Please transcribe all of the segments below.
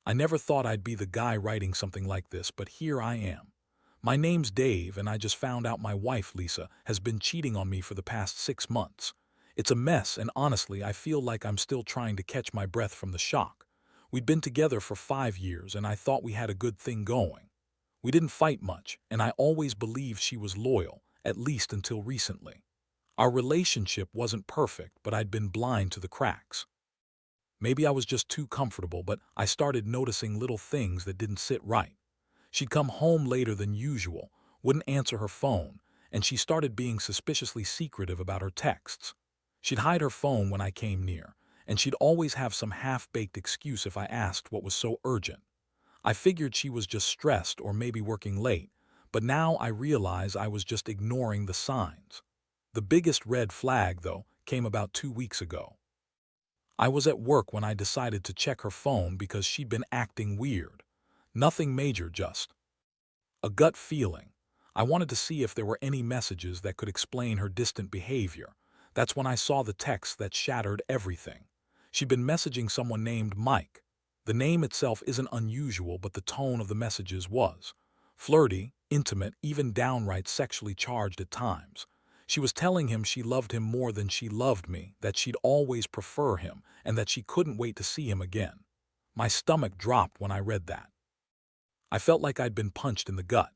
I never thought I'd be the guy writing something like this, but here I am. My name's Dave, and I just found out my wife, Lisa, has been cheating on me for the past 6 months. It's a mess, and honestly, I feel like I'm still trying to catch my breath from the shock. We'd been together for 5 years, and I thought we had a good thing going. We didn't fight much, and I always believed she was loyal, at least until recently. Our relationship wasn't perfect, but I'd been blind to the cracks. Maybe I was just too comfortable, but I started noticing little things that didn't sit right. She'd come home later than usual, wouldn't answer her phone, and she started being suspiciously secretive about her texts. She'd hide her phone when I came near, and she'd always have some half-baked excuse if I asked what was so urgent. I figured she was just stressed or maybe working late, but now I realize I was just ignoring the signs. The biggest red flag, though, came about 2 weeks ago. I was at work when I decided to check her phone because she'd been acting weird. Nothing major, just a gut feeling. I wanted to see if there were any messages that could explain her distant behavior. That's when I saw the text that shattered everything. She'd been messaging someone named Mike. The name itself isn't unusual, but the tone of the messages was flirty, intimate, even downright sexually charged at times. She was telling him she loved him more than she loved me, that she'd always prefer him, and that she couldn't wait to see him again. My stomach dropped when I read that. I felt like I'd been punched in the gut.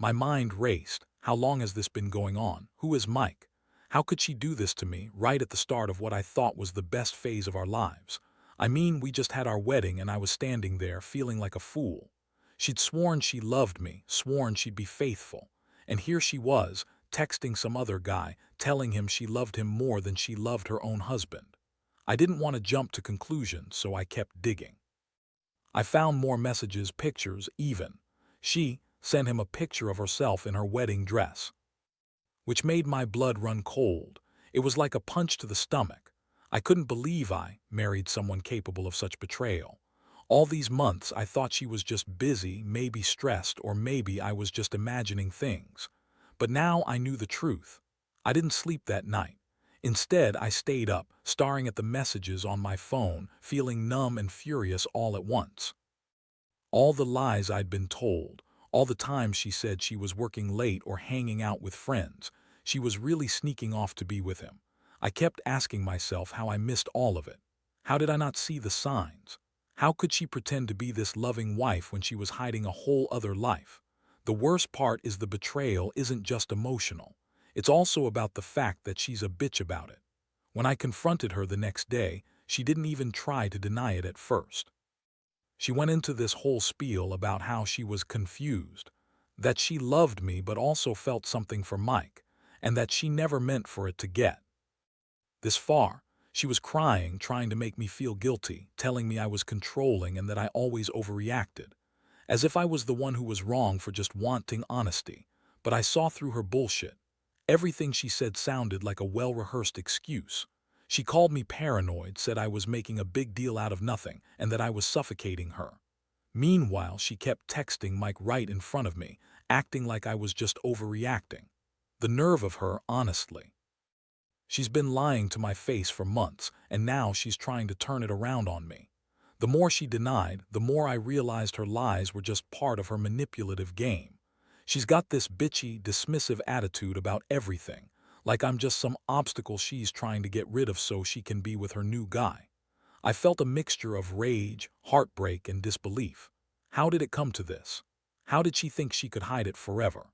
My mind raced. How long has this been going on? Who is Mike? How could she do this to me right at the start of what I thought was the best phase of our lives? I mean, we just had our wedding and I was standing there feeling like a fool. She'd sworn she loved me, sworn she'd be faithful. And here she was, texting some other guy, telling him she loved him more than she loved her own husband. I didn't want to jump to conclusions, so I kept digging. I found more messages, pictures, even. She sent him a picture of herself in her wedding dress, which made my blood run cold. It was like a punch to the stomach. I couldn't believe I married someone capable of such betrayal. All these months I thought she was just busy, maybe stressed, or maybe I was just imagining things. But now I knew the truth. I didn't sleep that night. Instead, I stayed up, staring at the messages on my phone, feeling numb and furious all at once. All the lies I'd been told, all the times she said she was working late or hanging out with friends, she was really sneaking off to be with him. I kept asking myself how I missed all of it. How did I not see the signs? How could she pretend to be this loving wife when she was hiding a whole other life? The worst part is the betrayal isn't just emotional. It's also about the fact that she's a bitch about it. When I confronted her the next day, she didn't even try to deny it at first. She went into this whole spiel about how she was confused, that she loved me but also felt something for Mike, and that she never meant for it to get this far. She was crying, trying to make me feel guilty, telling me I was controlling and that I always overreacted, as if I was the one who was wrong for just wanting honesty. But I saw through her bullshit. Everything she said sounded like a well-rehearsed excuse. She called me paranoid, said I was making a big deal out of nothing, and that I was suffocating her. Meanwhile, she kept texting Mike right in front of me, acting like I was just overreacting. The nerve of her, honestly. She's been lying to my face for months, and now she's trying to turn it around on me. The more she denied, the more I realized her lies were just part of her manipulative game. She's got this bitchy, dismissive attitude about everything, like I'm just some obstacle she's trying to get rid of so she can be with her new guy. I felt a mixture of rage, heartbreak, and disbelief. How did it come to this? How did she think she could hide it forever?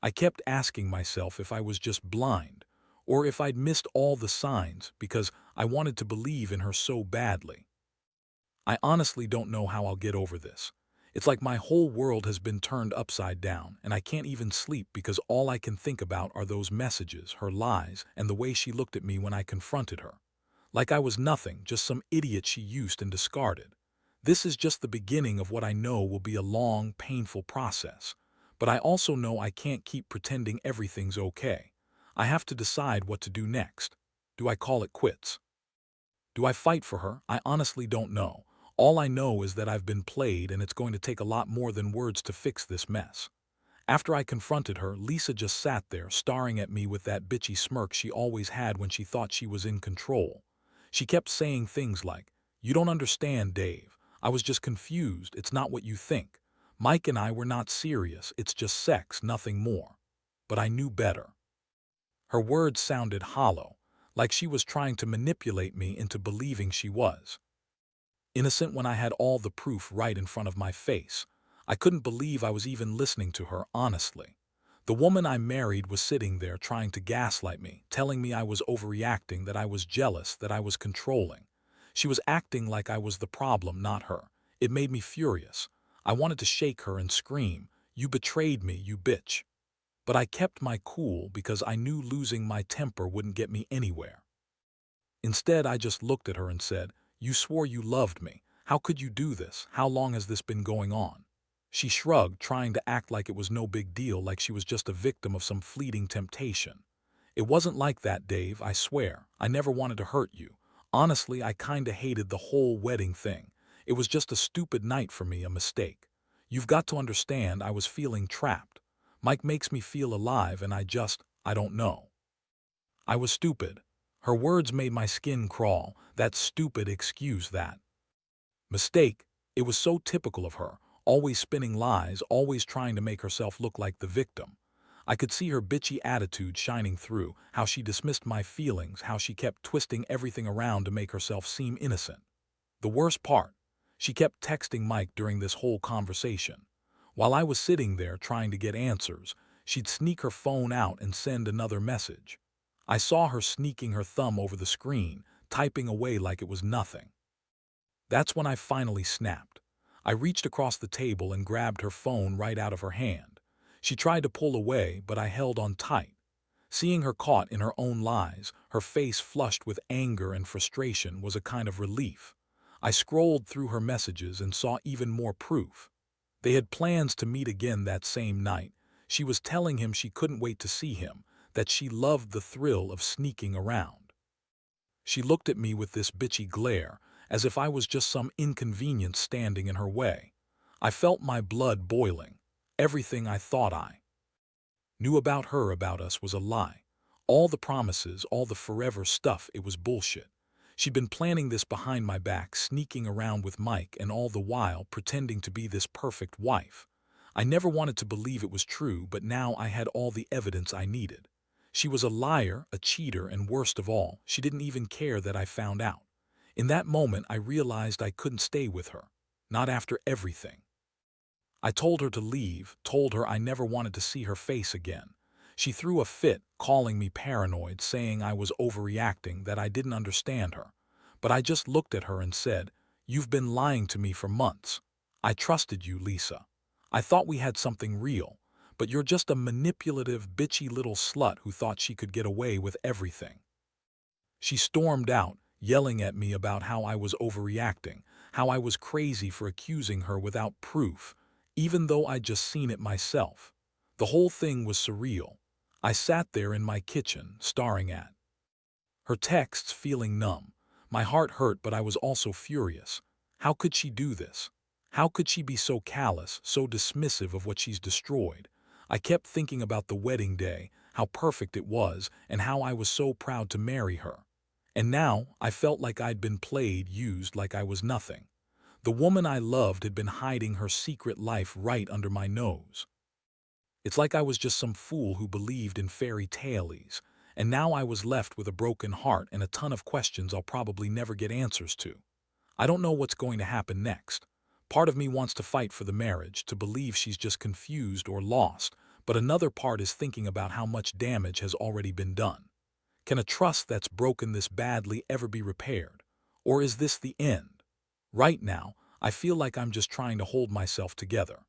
I kept asking myself if I was just blind, or if I'd missed all the signs because I wanted to believe in her so badly. I honestly don't know how I'll get over this. It's like my whole world has been turned upside down, and I can't even sleep because all I can think about are those messages, her lies, and the way she looked at me when I confronted her. Like I was nothing, just some idiot she used and discarded. This is just the beginning of what I know will be a long, painful process. But I also know I can't keep pretending everything's okay. I have to decide what to do next. Do I call it quits? Do I fight for her? I honestly don't know. All I know is that I've been played and it's going to take a lot more than words to fix this mess. After I confronted her, Lisa just sat there, staring at me with that bitchy smirk she always had when she thought she was in control. She kept saying things like, "You don't understand, Dave. I was just confused. It's not what you think. Mike and I were not serious. It's just sex, nothing more. But I knew better. Her words sounded hollow, like she was trying to manipulate me into believing she was innocent when I had all the proof right in front of my face. I couldn't believe I was even listening to her, honestly. The woman I married was sitting there trying to gaslight me, telling me I was overreacting, that I was jealous, that I was controlling. She was acting like I was the problem, not her. It made me furious. I wanted to shake her and scream, "You betrayed me, you bitch." But I kept my cool because I knew losing my temper wouldn't get me anywhere. Instead, I just looked at her and said, "You swore you loved me. How could you do this? How long has this been going on?" She shrugged, trying to act like it was no big deal, like she was just a victim of some fleeting temptation. "It wasn't like that, Dave, I swear. I never wanted to hurt you. Honestly, I kinda hated the whole wedding thing. It was just a stupid night for me, a mistake. You've got to understand, I was feeling trapped. Mike makes me feel alive and I don't know. I was stupid." Her words made my skin crawl. That stupid excuse, that mistake. It was so typical of her, always spinning lies, always trying to make herself look like the victim. I could see her bitchy attitude shining through, how she dismissed my feelings, how she kept twisting everything around to make herself seem innocent. The worst part, she kept texting Mike during this whole conversation. While I was sitting there trying to get answers, she'd sneak her phone out and send another message. I saw her sneaking her thumb over the screen, typing away like it was nothing. That's when I finally snapped. I reached across the table and grabbed her phone right out of her hand. She tried to pull away, but I held on tight. Seeing her caught in her own lies, her face flushed with anger and frustration, was a kind of relief. I scrolled through her messages and saw even more proof. They had plans to meet again that same night. She was telling him she couldn't wait to see him, that she loved the thrill of sneaking around. She looked at me with this bitchy glare, as if I was just some inconvenience standing in her way. I felt my blood boiling. Everything I thought I knew about her, about us, was a lie. All the promises, all the forever stuff, it was bullshit. She'd been planning this behind my back, sneaking around with Mike, and all the while pretending to be this perfect wife. I never wanted to believe it was true, but now I had all the evidence I needed. She was a liar, a cheater, and worst of all, she didn't even care that I found out. In that moment, I realized I couldn't stay with her. Not after everything. I told her to leave, told her I never wanted to see her face again. She threw a fit, calling me paranoid, saying I was overreacting, that I didn't understand her. But I just looked at her and said, "You've been lying to me for months. I trusted you, Lisa. I thought we had something real, but you're just a manipulative, bitchy little slut who thought she could get away with everything." She stormed out, yelling at me about how I was overreacting, how I was crazy for accusing her without proof, even though I'd just seen it myself. The whole thing was surreal. I sat there in my kitchen, staring at her texts, feeling numb. My heart hurt, but I was also furious. How could she do this? How could she be so callous, so dismissive of what she's destroyed? I kept thinking about the wedding day, how perfect it was, and how I was so proud to marry her. And now I felt like I'd been played, used, like I was nothing. The woman I loved had been hiding her secret life right under my nose. It's like I was just some fool who believed in fairy tales, and now I was left with a broken heart and a ton of questions I'll probably never get answers to. I don't know what's going to happen next. Part of me wants to fight for the marriage, to believe she's just confused or lost, but another part is thinking about how much damage has already been done. Can a trust that's broken this badly ever be repaired? Or is this the end? Right now, I feel like I'm just trying to hold myself together.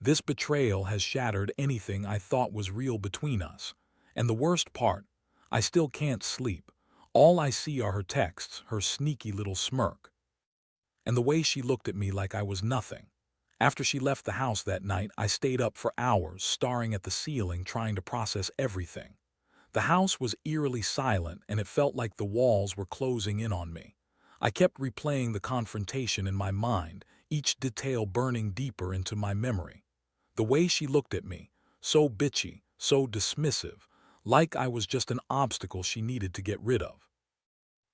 This betrayal has shattered anything I thought was real between us. And the worst part, I still can't sleep. All I see are her texts, her sneaky little smirk, and the way she looked at me like I was nothing. After she left the house that night, I stayed up for hours, staring at the ceiling, trying to process everything. The house was eerily silent, and it felt like the walls were closing in on me. I kept replaying the confrontation in my mind, each detail burning deeper into my memory. The way she looked at me, so bitchy, so dismissive, like I was just an obstacle she needed to get rid of.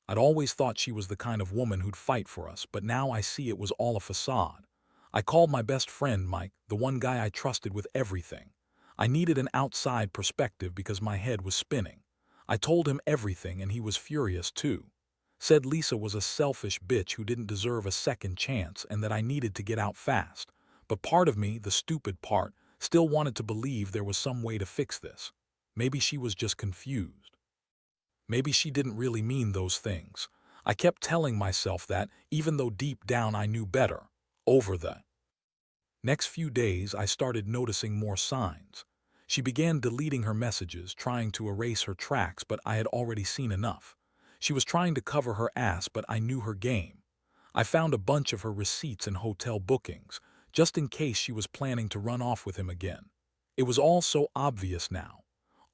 I'd always thought she was the kind of woman who'd fight for us, but now I see it was all a facade. I called my best friend, Mike, the one guy I trusted with everything. I needed an outside perspective because my head was spinning. I told him everything and he was furious too. Said Lisa was a selfish bitch who didn't deserve a second chance and that I needed to get out fast. But part of me, the stupid part, still wanted to believe there was some way to fix this. Maybe she was just confused. Maybe she didn't really mean those things. I kept telling myself that, even though deep down I knew better. Over the next few days, I started noticing more signs. She began deleting her messages, trying to erase her tracks, but I had already seen enough. She was trying to cover her ass, but I knew her game. I found a bunch of her receipts and hotel bookings, just in case she was planning to run off with him again. It was all so obvious now.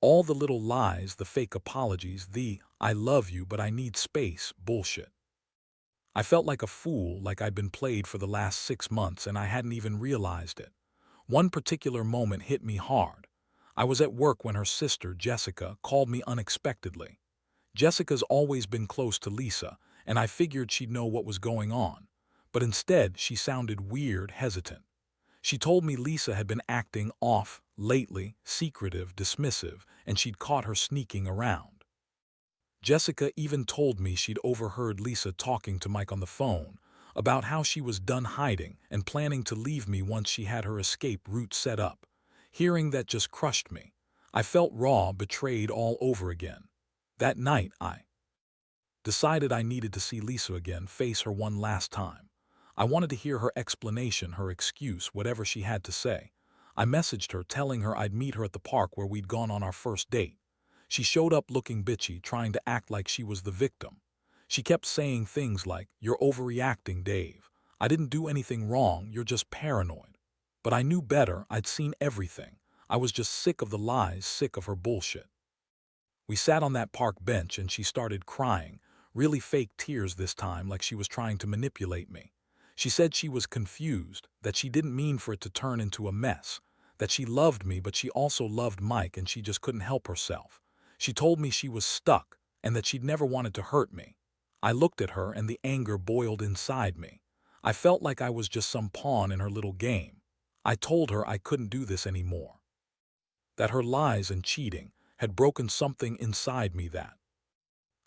All the little lies, the fake apologies, the "I love you but I need space" bullshit. I felt like a fool, like I'd been played for the last 6 months and I hadn't even realized it. One particular moment hit me hard. I was at work when her sister, Jessica, called me unexpectedly. Jessica's always been close to Lisa, and I figured she'd know what was going on. But instead, she sounded weird, hesitant. She told me Lisa had been acting off lately, secretive, dismissive, and she'd caught her sneaking around. Jessica even told me she'd overheard Lisa talking to Mike on the phone about how she was done hiding and planning to leave me once she had her escape route set up. Hearing that just crushed me. I felt raw, betrayed all over again. That night, I decided I needed to see Lisa again, face her one last time. I wanted to hear her explanation, her excuse, whatever she had to say. I messaged her, telling her I'd meet her at the park where we'd gone on our first date. She showed up looking bitchy, trying to act like she was the victim. She kept saying things like, "You're overreacting, Dave. I didn't do anything wrong, you're just paranoid." But I knew better, I'd seen everything. I was just sick of the lies, sick of her bullshit. We sat on that park bench and she started crying, really fake tears this time, like she was trying to manipulate me. She said she was confused, that she didn't mean for it to turn into a mess, that she loved me but she also loved Mike and she just couldn't help herself. She told me she was stuck and that she'd never wanted to hurt me. I looked at her and the anger boiled inside me. I felt like I was just some pawn in her little game. I told her I couldn't do this anymore. That her lies and cheating had broken something inside me that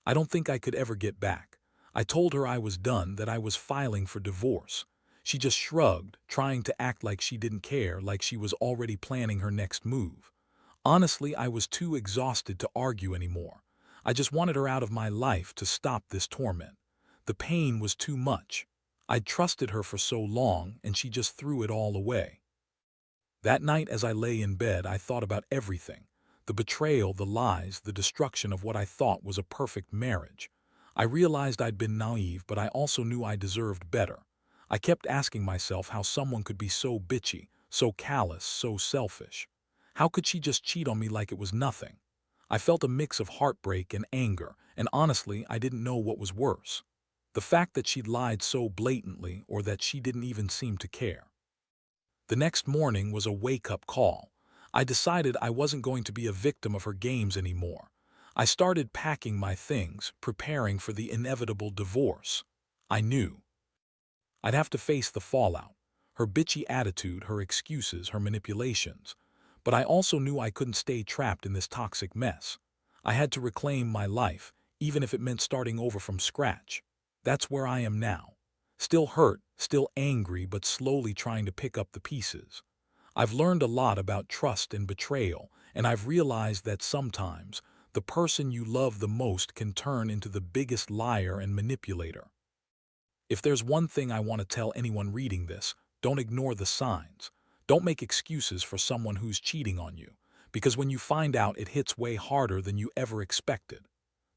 I don't think I could ever get back. I told her I was done, that I was filing for divorce. She just shrugged, trying to act like she didn't care, like she was already planning her next move. Honestly, I was too exhausted to argue anymore. I just wanted her out of my life to stop this torment. The pain was too much. I'd trusted her for so long, and she just threw it all away. That night as I lay in bed, I thought about everything. The betrayal, the lies, the destruction of what I thought was a perfect marriage. I realized I'd been naive, but I also knew I deserved better. I kept asking myself how someone could be so bitchy, so callous, so selfish. How could she just cheat on me like it was nothing? I felt a mix of heartbreak and anger, and honestly, I didn't know what was worse. The fact that she'd lied so blatantly, or that she didn't even seem to care. The next morning was a wake-up call. I decided I wasn't going to be a victim of her games anymore. I started packing my things, preparing for the inevitable divorce. I knew I'd have to face the fallout, her bitchy attitude, her excuses, her manipulations. But I also knew I couldn't stay trapped in this toxic mess. I had to reclaim my life, even if it meant starting over from scratch. That's where I am now. Still hurt, still angry, but slowly trying to pick up the pieces. I've learned a lot about trust and betrayal, and I've realized that sometimes the person you love the most can turn into the biggest liar and manipulator. If there's one thing I want to tell anyone reading this, don't ignore the signs. Don't make excuses for someone who's cheating on you, because when you find out, it hits way harder than you ever expected.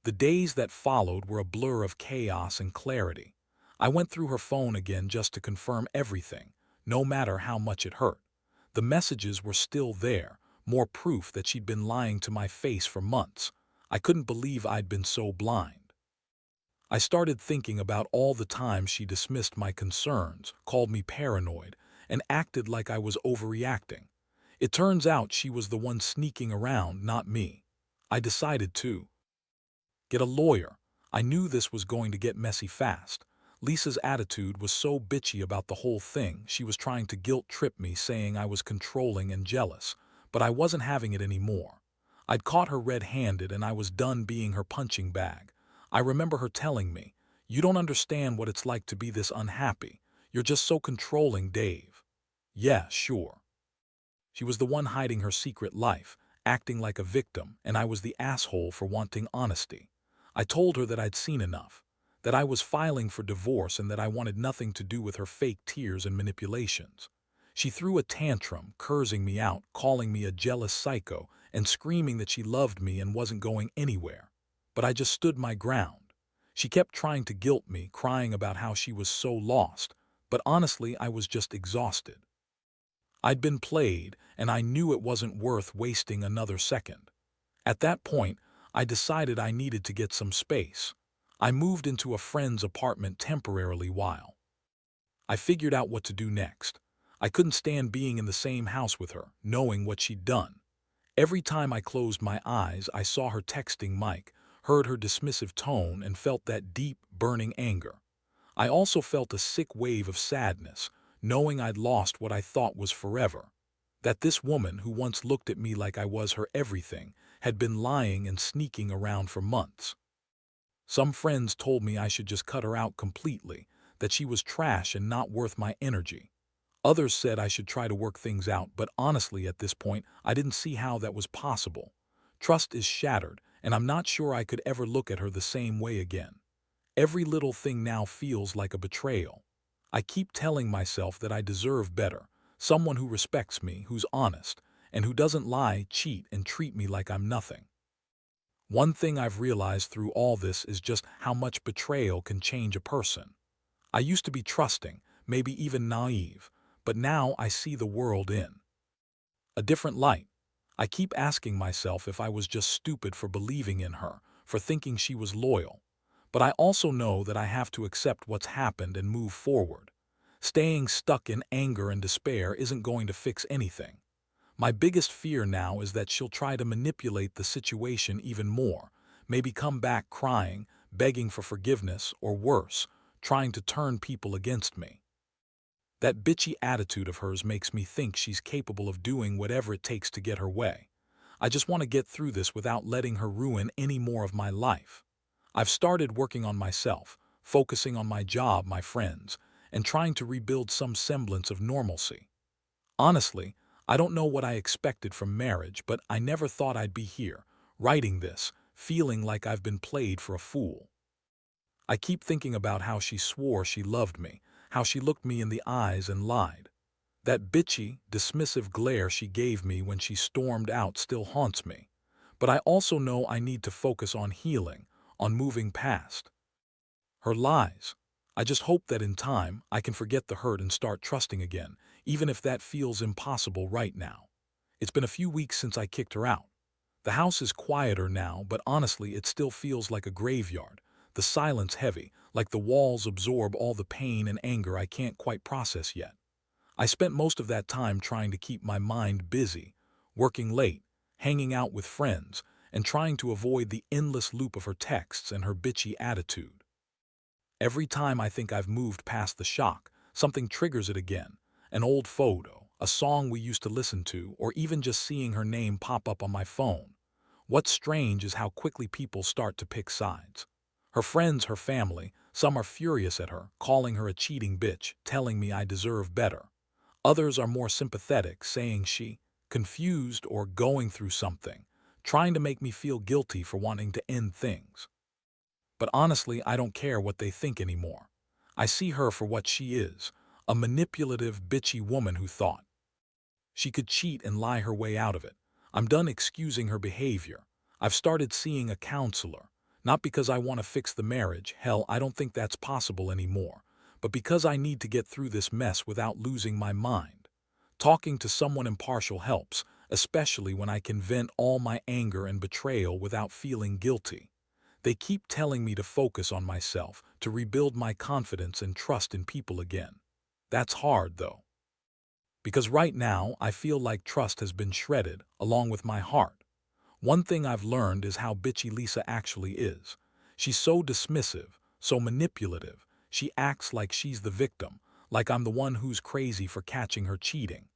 The days that followed were a blur of chaos and clarity. I went through her phone again just to confirm everything, no matter how much it hurt. The messages were still there, more proof that she'd been lying to my face for months. I couldn't believe I'd been so blind. I started thinking about all the times she dismissed my concerns, called me paranoid, and acted like I was overreacting. It turns out she was the one sneaking around, not me. I decided to get a lawyer. I knew this was going to get messy fast. Lisa's attitude was so bitchy about the whole thing. She was trying to guilt-trip me, saying I was controlling and jealous, but I wasn't having it anymore. I'd caught her red-handed and I was done being her punching bag. I remember her telling me, "You don't understand what it's like to be this unhappy. You're just so controlling, Dave." Yeah, sure. She was the one hiding her secret life, acting like a victim, and I was the asshole for wanting honesty. I told her that I'd seen enough, that I was filing for divorce and that I wanted nothing to do with her fake tears and manipulations. She threw a tantrum, cursing me out, calling me a jealous psycho, and screaming that she loved me and wasn't going anywhere. But I just stood my ground. She kept trying to guilt me, crying about how she was so lost, but honestly, I was just exhausted. I'd been played, and I knew it wasn't worth wasting another second. At that point, I decided I needed to get some space. I moved into a friend's apartment temporarily while I figured out what to do next. I couldn't stand being in the same house with her, knowing what she'd done. Every time I closed my eyes, I saw her texting Mike, heard her dismissive tone, and felt that deep, burning anger. I also felt a sick wave of sadness, knowing I'd lost what I thought was forever. That this woman, who once looked at me like I was her everything, had been lying and sneaking around for months. Some friends told me I should just cut her out completely, that she was trash and not worth my energy. Others said I should try to work things out, but honestly at this point, I didn't see how that was possible. Trust is shattered, and I'm not sure I could ever look at her the same way again. Every little thing now feels like a betrayal. I keep telling myself that I deserve better, someone who respects me, who's honest, and who doesn't lie, cheat, and treat me like I'm nothing. One thing I've realized through all this is just how much betrayal can change a person. I used to be trusting, maybe even naive, but now I see the world in a different light. I keep asking myself if I was just stupid for believing in her, for thinking she was loyal. But I also know that I have to accept what's happened and move forward. Staying stuck in anger and despair isn't going to fix anything. My biggest fear now is that she'll try to manipulate the situation even more, maybe come back crying, begging for forgiveness, or worse, trying to turn people against me. That bitchy attitude of hers makes me think she's capable of doing whatever it takes to get her way. I just want to get through this without letting her ruin any more of my life. I've started working on myself, focusing on my job, my friends, and trying to rebuild some semblance of normalcy. Honestly, I don't know what I expected from marriage, but I never thought I'd be here, writing this, feeling like I've been played for a fool. I keep thinking about how she swore she loved me, how she looked me in the eyes and lied. That bitchy, dismissive glare she gave me when she stormed out still haunts me. But I also know I need to focus on healing, on moving past her lies. I just hope that in time I can forget the hurt and start trusting again, even if that feels impossible right now. It's been a few weeks since I kicked her out. The house is quieter now, but honestly it still feels like a graveyard. The silence heavy, like the walls absorb all the pain and anger I can't quite process yet. I spent most of that time trying to keep my mind busy, working late, hanging out with friends, and trying to avoid the endless loop of her texts and her bitchy attitude. Every time I think I've moved past the shock, something triggers it again. An old photo, a song we used to listen to, or even just seeing her name pop up on my phone. What's strange is how quickly people start to pick sides. Her friends, her family, some are furious at her, calling her a cheating bitch, telling me I deserve better. Others are more sympathetic, saying she confused or going through something, trying to make me feel guilty for wanting to end things. But honestly, I don't care what they think anymore. I see her for what she is, a manipulative, bitchy woman who thought she could cheat and lie her way out of it. I'm done excusing her behavior. I've started seeing a counselor, not because I want to fix the marriage, hell, I don't think that's possible anymore, but because I need to get through this mess without losing my mind. Talking to someone impartial helps, especially when I can vent all my anger and betrayal without feeling guilty. They keep telling me to focus on myself, to rebuild my confidence and trust in people again. That's hard, though. Because right now, I feel like trust has been shredded, along with my heart. One thing I've learned is how bitchy Lisa actually is. She's so dismissive, so manipulative. She acts like she's the victim, like I'm the one who's crazy for catching her cheating.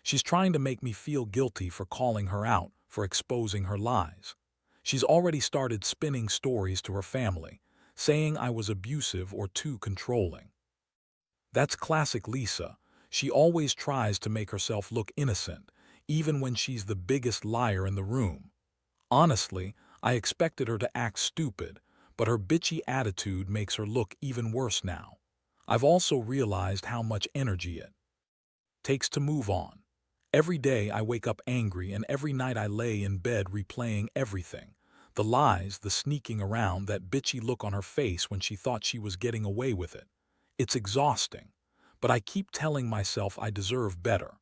She's trying to make me feel guilty for calling her out, for exposing her lies. She's already started spinning stories to her family, saying I was abusive or too controlling. That's classic Lisa. She always tries to make herself look innocent, even when she's the biggest liar in the room. Honestly, I expected her to act stupid, but her bitchy attitude makes her look even worse now. I've also realized how much energy it takes to move on. Every day I wake up angry, and every night I lay in bed replaying everything. The lies, the sneaking around, that bitchy look on her face when she thought she was getting away with it. It's exhausting. But I keep telling myself I deserve better.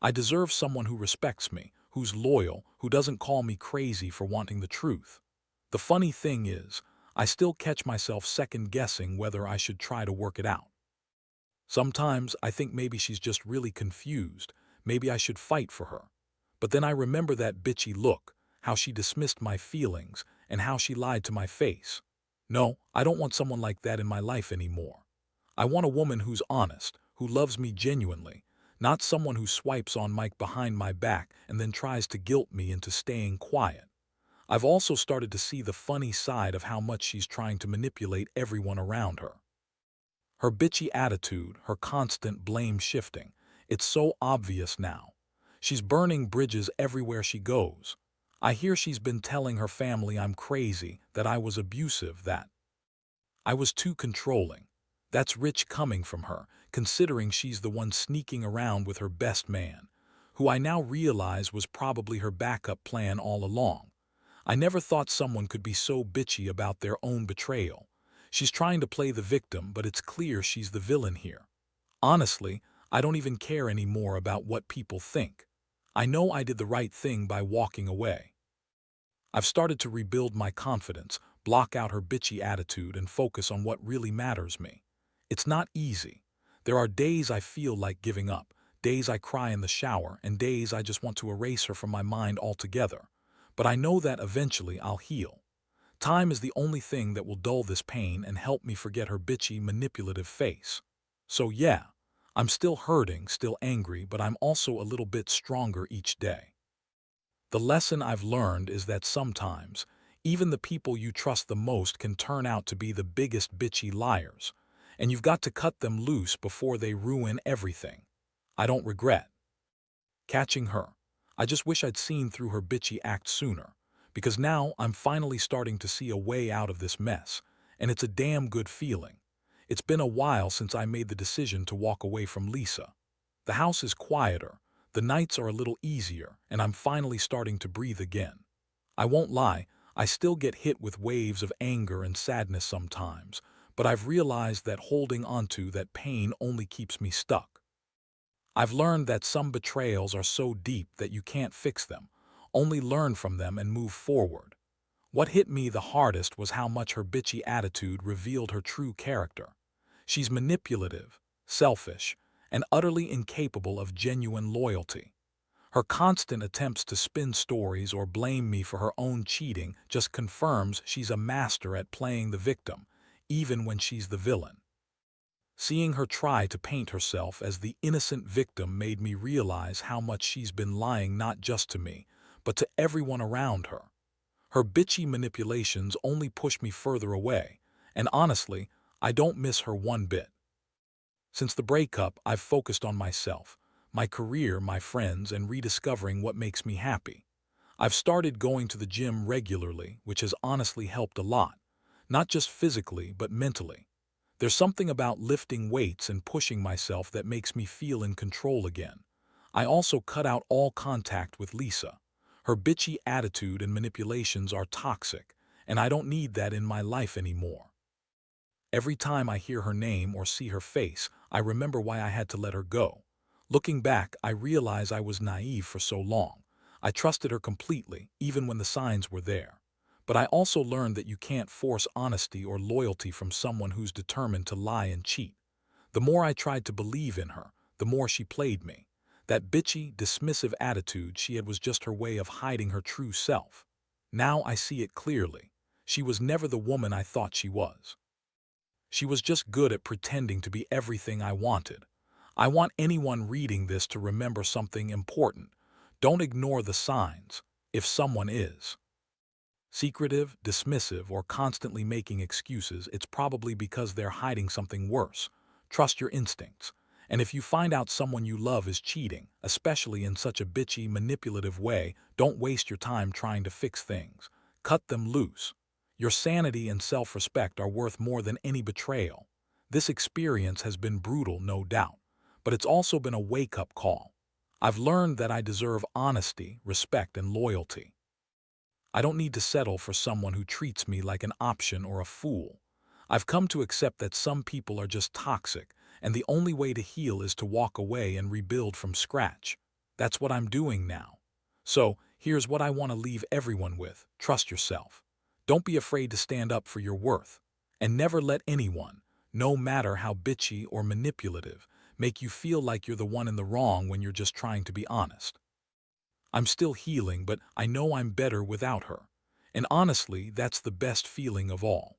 I deserve someone who respects me, who's loyal, who doesn't call me crazy for wanting the truth. The funny thing is, I still catch myself second-guessing whether I should try to work it out. Sometimes I think maybe she's just really confused. Maybe I should fight for her. But then I remember that bitchy look, how she dismissed my feelings, and how she lied to my face. No, I don't want someone like that in my life anymore. I want a woman who's honest, who loves me genuinely, not someone who swipes on Mike behind my back and then tries to guilt me into staying quiet. I've also started to see the funny side of how much she's trying to manipulate everyone around her. Her bitchy attitude, her constant blame shifting, it's so obvious now. She's burning bridges everywhere she goes. I hear she's been telling her family I'm crazy, that I was abusive, that I was too controlling. That's rich coming from her, considering she's the one sneaking around with her best man, who I now realize was probably her backup plan all along. I never thought someone could be so bitchy about their own betrayal. She's trying to play the victim, but it's clear she's the villain here. Honestly, I don't even care anymore about what people think. I know I did the right thing by walking away. I've started to rebuild my confidence, block out her bitchy attitude, and focus on what really matters me. It's not easy. There are days I feel like giving up, days I cry in the shower, and days I just want to erase her from my mind altogether. But I know that eventually I'll heal. Time is the only thing that will dull this pain and help me forget her bitchy, manipulative face. So yeah, I'm still hurting, still angry, but I'm also a little bit stronger each day. The lesson I've learned is that sometimes, even the people you trust the most can turn out to be the biggest bitchy liars, and you've got to cut them loose before they ruin everything. I don't regret catching her. I just wish I'd seen through her bitchy act sooner, because now I'm finally starting to see a way out of this mess, and it's a damn good feeling. It's been a while since I made the decision to walk away from Lisa. The house is quieter, the nights are a little easier, and I'm finally starting to breathe again. I won't lie, I still get hit with waves of anger and sadness sometimes, but I've realized that holding onto that pain only keeps me stuck. I've learned that some betrayals are so deep that you can't fix them, only learn from them and move forward. What hit me the hardest was how much her bitchy attitude revealed her true character. She's manipulative, selfish, and utterly incapable of genuine loyalty. Her constant attempts to spin stories or blame me for her own cheating just confirms she's a master at playing the victim, even when she's the villain. Seeing her try to paint herself as the innocent victim made me realize how much she's been lying not just to me, but to everyone around her. Her bitchy manipulations only push me further away, and honestly, I don't miss her one bit. Since the breakup, I've focused on myself, my career, my friends, and rediscovering what makes me happy. I've started going to the gym regularly, which has honestly helped a lot, not just physically, but mentally. There's something about lifting weights and pushing myself that makes me feel in control again. I also cut out all contact with Lisa. Her bitchy attitude and manipulations are toxic, and I don't need that in my life anymore. Every time I hear her name or see her face, I remember why I had to let her go. Looking back, I realize I was naive for so long. I trusted her completely, even when the signs were there. But I also learned that you can't force honesty or loyalty from someone who's determined to lie and cheat. The more I tried to believe in her, the more she played me. That bitchy, dismissive attitude she had was just her way of hiding her true self. Now I see it clearly. She was never the woman I thought she was. She was just good at pretending to be everything I wanted. I want anyone reading this to remember something important. Don't ignore the signs, if someone is secretive, dismissive, or constantly making excuses, it's probably because they're hiding something worse. Trust your instincts. And if you find out someone you love is cheating, especially in such a bitchy, manipulative way, don't waste your time trying to fix things. Cut them loose. Your sanity and self-respect are worth more than any betrayal. This experience has been brutal, no doubt, but it's also been a wake-up call. I've learned that I deserve honesty, respect, and loyalty. I don't need to settle for someone who treats me like an option or a fool. I've come to accept that some people are just toxic, and the only way to heal is to walk away and rebuild from scratch. That's what I'm doing now. So, here's what I want to leave everyone with. Trust yourself. Don't be afraid to stand up for your worth. And never let anyone, no matter how bitchy or manipulative, make you feel like you're the one in the wrong when you're just trying to be honest. I'm still healing, but I know I'm better without her. And honestly, that's the best feeling of all.